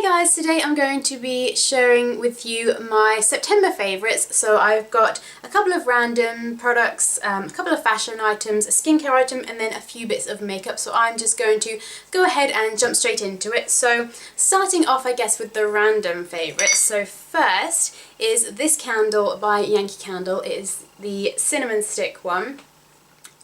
guys, today I'm going to be sharing with you my September favourites. So I've got a couple of random products, a couple of fashion items, a skincare item and then a few bits of makeup. So I'm just going to go ahead and jump straight into it. So starting off I guess with the random favourites. So first is this candle by Yankee Candle. It is the cinnamon stick one.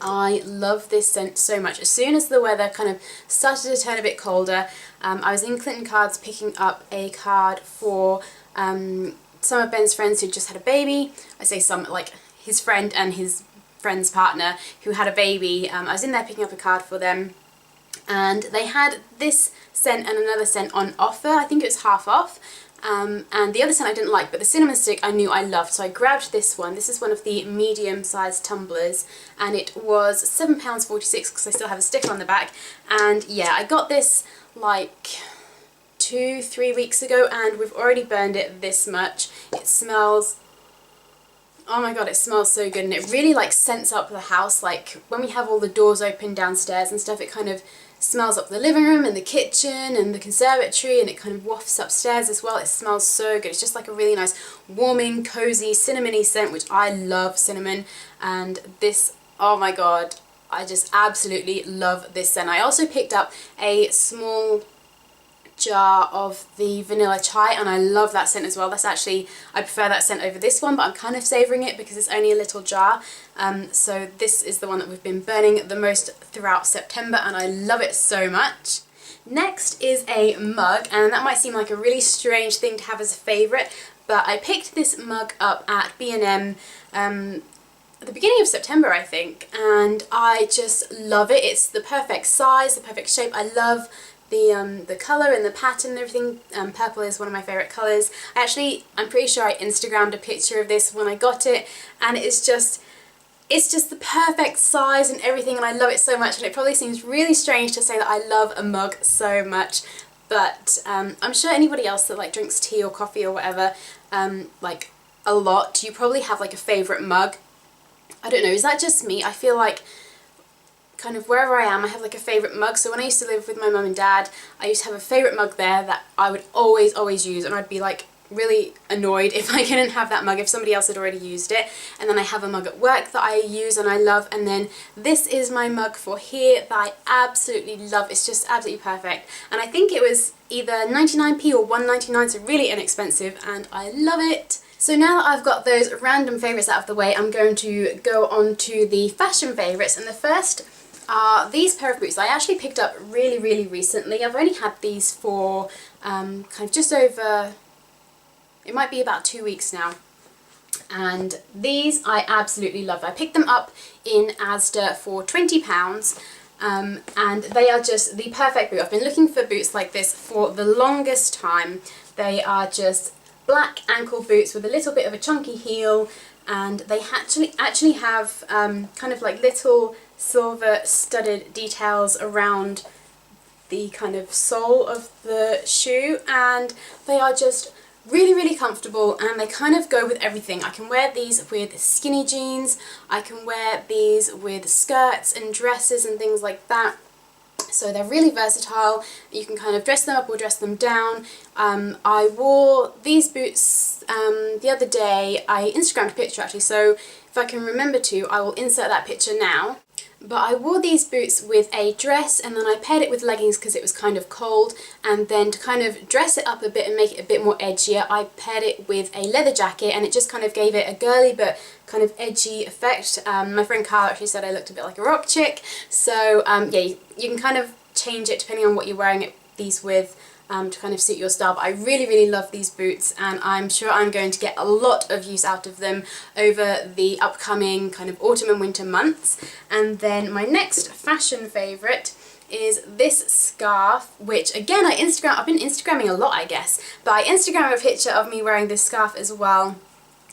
I love this scent so much. As soon as the weather kind of started to turn a bit colder, I was in Clinton Cards picking up a card for some of Ben's friends who just had a baby. I say some, like his friend and his friend's partner who had a baby. I was in there picking up a card for them and they had this scent and another scent on offer. I think it was half off. And the other scent I didn't like, but the cinnamon stick I knew I loved, so I grabbed this one. This is one of the medium-sized tumblers, and it was £7.46 because I still have a sticker on the back. And yeah, I got this like 2-3 weeks ago, and we've already burned it this much. It smells, oh my god, it smells so good, and it really like scents up the house. Like when we have all the doors open downstairs and stuff, it kind of smells up the living room and the kitchen and the conservatory, and it kind of wafts upstairs as well. It smells so good. It's just like a really nice warming, cozy, cinnamony scent, which I love cinnamon. And this, oh my god, I just absolutely love this scent. I also picked up a small jar of the vanilla chai and I love that scent as well. That's actually, I prefer that scent over this one, but I'm kind of savouring it because it's only a little jar. So this is the one that we've been burning the most throughout September and I love it so much. Next is a mug, and that might seem like a really strange thing to have as a favourite, but I picked this mug up at B&M at the beginning of September I think, and I just love it. It's the perfect size, the perfect shape. I love the colour and the pattern and everything. Purple is one of my favourite colours. I'm pretty sure I Instagrammed a picture of this when I got it, and it's just the perfect size and everything, and I love it so much. And it probably seems really strange to say that I love a mug so much, but I'm sure anybody else that like drinks tea or coffee or whatever like a lot, you probably have like a favourite mug. I don't know, is that just me? I feel like kind of wherever I am I have like a favourite mug. So when I used to live with my mum and dad, I used to have a favourite mug there that I would always use, and I'd be like really annoyed if I couldn't have that mug if somebody else had already used it. And then I have a mug at work that I use and I love, and then this is my mug for here that I absolutely love. It's just absolutely perfect, and I think it was either 99p or 1.99, so really inexpensive, and I love it. So now that I've got those random favourites out of the way, I'm going to go on to the fashion favourites, and the first are these pair of boots I actually picked up really recently. I've only had these for kind of just over, it might be about 2 weeks now, and these I absolutely love. I picked them up in Asda for £20, and they are just the perfect boot. I've been looking for boots like this for the longest time. They are just black ankle boots with a little bit of a chunky heel, and they actually have kind of like little silver studded details around the kind of sole of the shoe, and they are just really comfortable, and they kind of go with everything. I can wear these with skinny jeans, I can wear these with skirts and dresses and things like that. So they're really versatile. You can kind of dress them up or dress them down. I wore these boots the other day. I Instagrammed a picture actually, so if I can remember to, I will insert that picture now. But I wore these boots with a dress, and then I paired it with leggings because it was kind of cold, and then to kind of dress it up a bit and make it a bit more edgier, I paired it with a leather jacket, and it just kind of gave it a girly but kind of edgy effect. My friend Carl actually said I looked a bit like a rock chick, so yeah, you can kind of change it depending on what you're wearing these with to kind of suit your style. But I really love these boots, and I'm sure I'm going to get a lot of use out of them over the upcoming kind of autumn and winter months. And then my next fashion favourite is this scarf, which again I've been Instagramming a lot I guess, but I Instagrammed a picture of me wearing this scarf as well.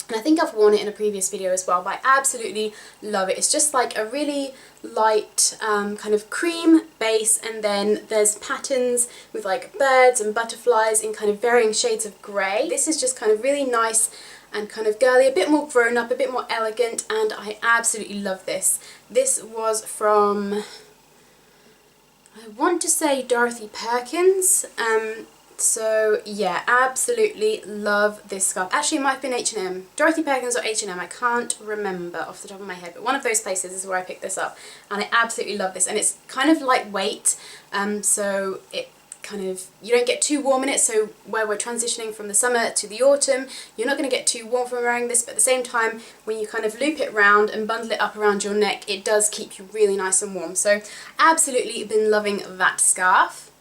And I think I've worn it in a previous video as well, but I absolutely love it. It's just like a really light kind of cream base, and then there's patterns with like birds and butterflies in kind of varying shades of grey. This is just kind of really nice and kind of girly, a bit more grown up, a bit more elegant, and I absolutely love this. This was from, I want to say Dorothy Perkins, So yeah, absolutely love this scarf. Actually, it might have been H&M. Dorothy Perkins or H&M, I can't remember off the top of my head, but one of those places is where I picked this up, and I absolutely love this. And it's kind of lightweight, so it kind of, you don't get too warm in it, so where we're transitioning from the summer to the autumn, you're not going to get too warm from wearing this, but at the same time, when you kind of loop it round and bundle it up around your neck, it does keep you really nice and warm. So absolutely been loving that scarf.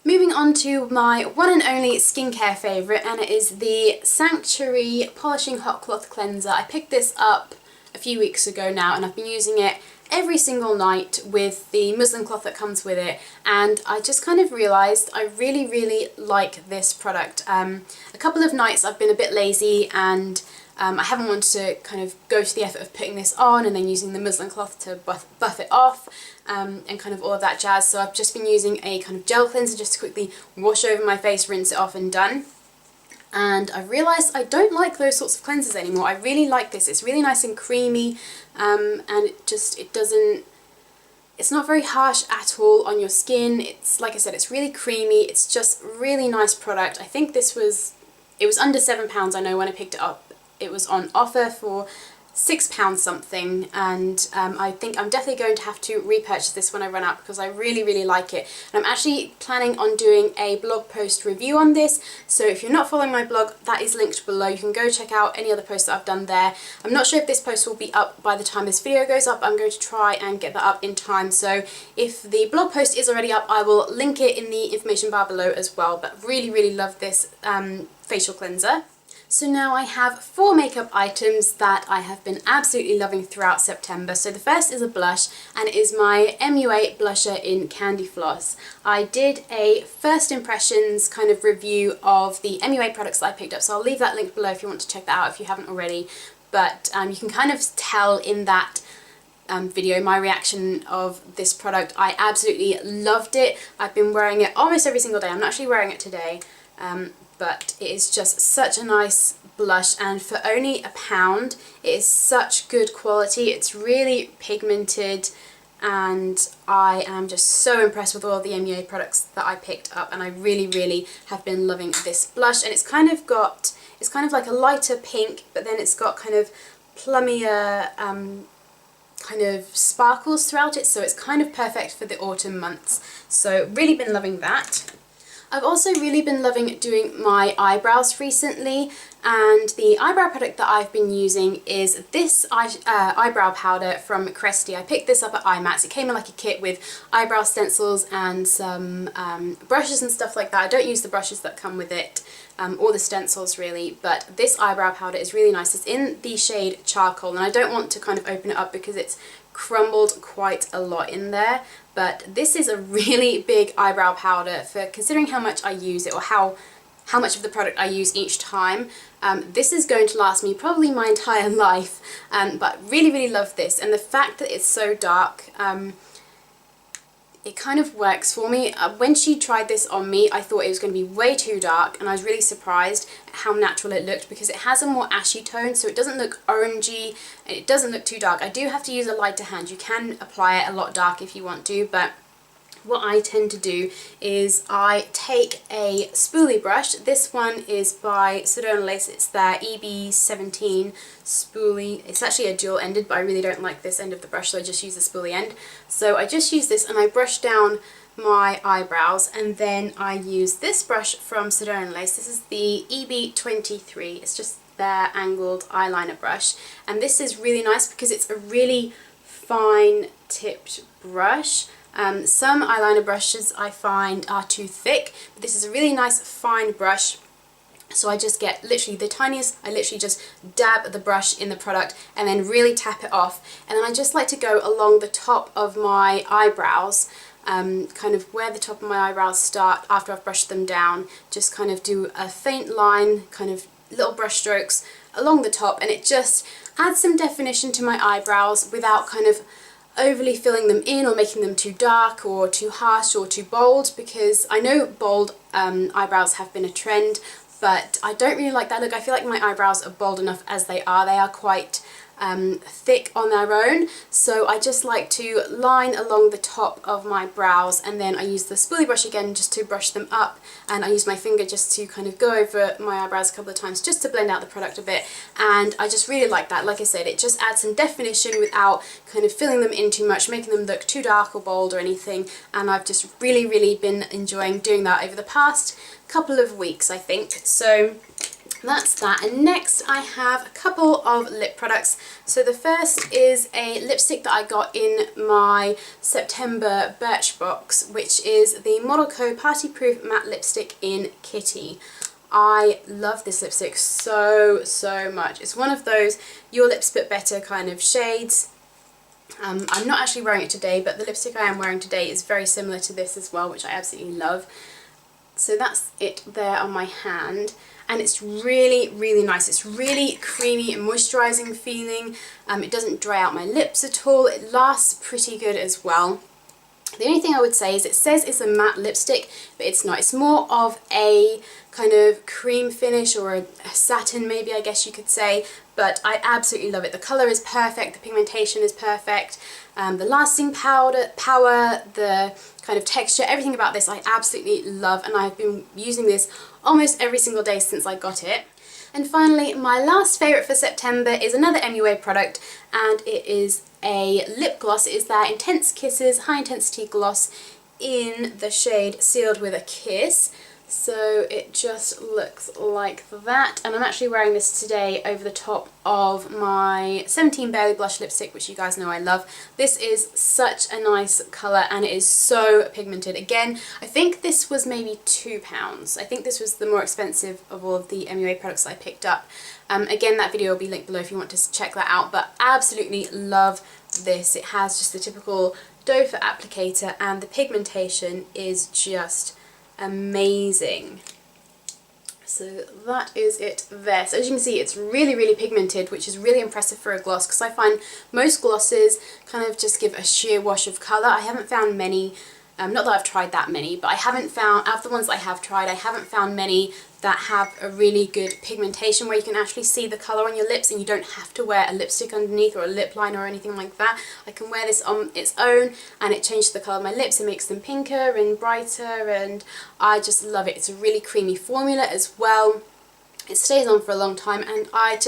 Moving on to my one and only skincare favourite, and it is the Sanctuary Polishing Hot Cloth Cleanser. I picked this up a few weeks ago now, and I've been using it every single night with the muslin cloth that comes with it, and I just kind of realised I really like this product. A couple of nights I've been a bit lazy, and I haven't wanted to kind of go to the effort of putting this on and then using the muslin cloth to buff it off, and kind of all of that jazz. So I've just been using a kind of gel cleanser just to quickly wash over my face, rinse it off and done. And I realised I don't like those sorts of cleansers anymore. I really like this. It's really nice and creamy, and it's not very harsh at all on your skin. It's, like I said, it's really creamy. It's just really nice product. I think it was under £7, I know, when I picked it up. It was on offer for £6 something, and I think I'm definitely going to have to repurchase this when I run out, because I really like it. And I'm actually planning on doing a blog post review on this, so if you're not following my blog, that is linked below. You can go check out any other posts that I've done there. I'm not sure if this post will be up by the time this video goes up. I'm going to try and get that up in time, so if the blog post is already up, I will link it in the information bar below as well. But really love this facial cleanser. So now I have 4 makeup items that I have been absolutely loving throughout September. So the first is a blush, and it is my MUA Blusher in Candyfloss. I did a first impressions kind of review of the MUA products that I picked up, so I'll leave that link below if you want to check that out if you haven't already. But you can kind of tell in that video my reaction of this product. I absolutely loved it. I've been wearing it almost every single day. I'm not actually wearing it today. But it is just such a nice blush, and for only £1, it is such good quality. It's really pigmented, and I am just so impressed with all the MUA products that I picked up, and I really have been loving this blush. And it's kind of like a lighter pink, but then it's got kind of plummier kind of sparkles throughout it, so it's kind of perfect for the autumn months. So really been loving that. I've also really been loving doing my eyebrows recently, and the eyebrow product that I've been using is this eyebrow powder from Cresty. I picked this up at IMAX. It came in like a kit with eyebrow stencils and some brushes and stuff like that. I don't use the brushes that come with it, or the stencils really, but this eyebrow powder is really nice. It's in the shade Charcoal, and I don't want to kind of open it up because it's crumbled quite a lot in there, but this is a really big eyebrow powder for considering how much I use it, or how much of the product I use each time. This is going to last me probably my entire life, but really love this. And the fact that it's so dark, it kind of works for me. When she tried this on me, I thought it was going to be way too dark, and I was really surprised at how natural it looked, because it has a more ashy tone, so it doesn't look orangey and it doesn't look too dark. I do have to use a lighter hand. You can apply it a lot dark if you want to, but what I tend to do is I take a spoolie brush. This one is by Sedona Lace. It's their EB17 spoolie. It's actually a dual ended, but I really don't like this end of the brush, so I just use the spoolie end. So I just use this and I brush down my eyebrows, and then I use this brush from Sedona Lace. This is the EB23. It's just their angled eyeliner brush, and this is really nice because it's a really fine tipped brush. Some eyeliner brushes I find are too thick, but this is a really nice fine brush. So I just get literally the tiniest, I literally just dab the brush in the product and then really tap it off. And then I just like to go along the top of my eyebrows, kind of where the top of my eyebrows start after I've brushed them down. Just kind of do a faint line, kind of little brush strokes along the top, and it just adds some definition to my eyebrows without kind of overly filling them in or making them too dark or too harsh or too bold, because I know bold eyebrows have been a trend, but I don't really like that look. I feel like my eyebrows are bold enough as they are. They are quite thick on their own, so I just like to line along the top of my brows, and then I use the spoolie brush again just to brush them up, and I use my finger just to kind of go over my eyebrows a couple of times just to blend out the product a bit, and I just really like that. Like I said, it just adds some definition without kind of filling them in too much, making them look too dark or bold or anything, and I've just really been enjoying doing that over the past couple of weeks, I think. So that's that. And next I have a couple of lip products. So the first is a lipstick that I got in my September Birchbox, which is the Model Co Party Proof Matte Lipstick in Kitty. I love this lipstick so much. It's one of those your lips but better kind of shades. I'm not actually wearing it today, but the lipstick I am wearing today is very similar to this as well, which I absolutely love. So that's it there on my hand, and it's really nice. It's really creamy and moisturising feeling. It doesn't dry out my lips at all. It lasts pretty good as well. The only thing I would say is it says it's a matte lipstick, but it's not. It's more of a kind of cream finish, or a satin maybe, I guess you could say, but I absolutely love it. The colour is perfect, the pigmentation is perfect, the lasting power, the kind of texture, everything about this I absolutely love, and I've been using this almost every single day since I got it. And finally, my last favourite for September is another MUA product, and it is a lip gloss. It is their Intense Kisses High Intensity Gloss in the shade Sealed with a Kiss. So it just looks like that, and I'm actually wearing this today over the top of my 17 Barely Blush lipstick, which you guys know I love. This is such a nice colour, and it is so pigmented. Again, I think this was maybe £2. I think this was the more expensive of all of the MUA products I picked up. Again, that video will be linked below if you want to check that out, but absolutely love this. It has just the typical doe foot applicator, and the pigmentation is just amazing. So that is it there. So as you can see, it's really pigmented, which is really impressive for a gloss, because I find most glosses kind of just give a sheer wash of colour. I haven't found many, not that I've tried that many, but I haven't found, out of the ones I have tried, I haven't found many that have a really good pigmentation where you can actually see the colour on your lips and you don't have to wear a lipstick underneath or a lip liner or anything like that. I can wear this on its own and it changes the colour of my lips. It makes them pinker and brighter, and I just love it. It's a really creamy formula as well. It stays on for a long time, and I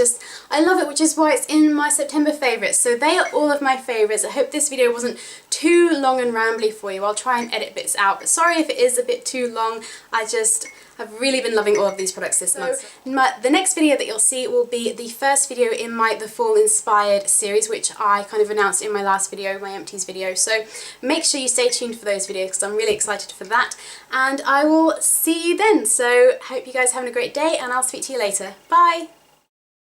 love it, which is why it's in my September favourites. So they are all of my favourites. I hope this video wasn't too long and rambly for you. I'll try and edit bits out, but sorry if it is a bit too long. I've really been loving all of these products this month. The next video that you'll see will be the first video in my The Fall Inspired series, which I kind of announced in my last video, my empties video. So make sure you stay tuned for those videos, because I'm really excited for that. And I will see you then. So hope you guys are having a great day, and I'll speak to you later. Bye!